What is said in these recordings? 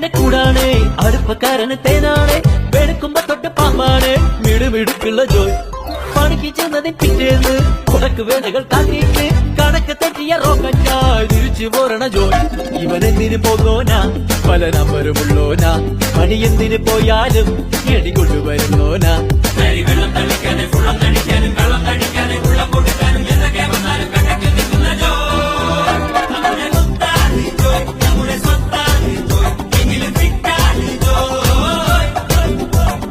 കുരുത്തക്കേടിന്റെ കൂടാണ് അടുപ്പക്കാരന് തേനാണ് വെളുക്കുമ്പോ തൊട്ട് പാമ്പാണ് മിടുമിടുക്കുള്ള ജോയ് പണിക്ക് ചെന്നതിന് പിറ്റേന്ന് കുടക്ക് വേലകൾ കാട്ടിയിട്ട് കണക്ക് തെറ്റിയ റോക്കറ്റായി തിരിച്ചു പോരണ ജോയ് ഇവനെന്തിന് പോകോനാ പല നമ്പരുമുള്ളോനാ പണി എന്തിന് പോയാലും എടി കൊണ്ടുവരുന്നോനാ വെള്ളം തളിക്കാനും വെള്ളം തളിക്കാനും വെള്ളം തളിക്കാനും വെള്ളം കൊടുക്കാനും എന്തൊക്കെ വന്നാലും കണക്ക് നിൽക്കുന്ന ജോയ് നമ്മുടെ സ്വത്താണ് ജോയ് നമ്മുടെ സ്വത്താണ് ജോയ് എങ്കിലും ഫിറ്റാണ് ജോയ്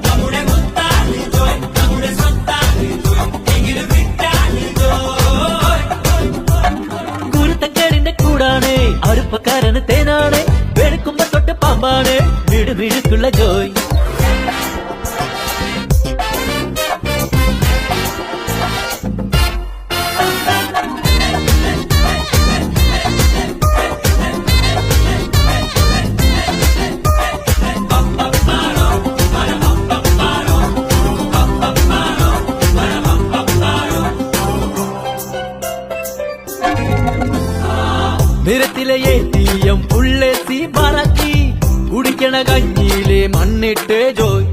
നമ്മുടെ സ്വത്താണ് ജോയ് നമ്മുടെ സ്വത്താണ് ജോയ് എങ്കിലും ഫിറ്റാണ് ജോയ് കുരുത്തക്കേടിന്റെ കൂടാണ് അടുപ്പക്കാരന് തേനാണ് വെളുക്കുമ്പോ തൊട്ട് പാമ്പാണ് മിടുമിടുക്കുള്ള ജോയ് നിരത്തിലെ ATM പുള്ളേത്തി മറക്കി കുടിക്കണ കഞ്ഞിയിലെ മണ്ണിട്ട് ജോയ്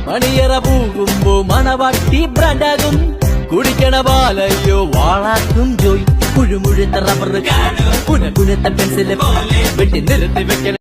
മണിയറ പോകുമ്പോ മണവാട്ടി ബ്രാൻഡാകും കുടിക്കണ പാലയോ വാളാക്കും ജോയ് കുഴുമുഴുത്ത റബ്ബർ കുനകുനത്ത പെൻസില് വെട്ടി നിരത്തി വെക്കണ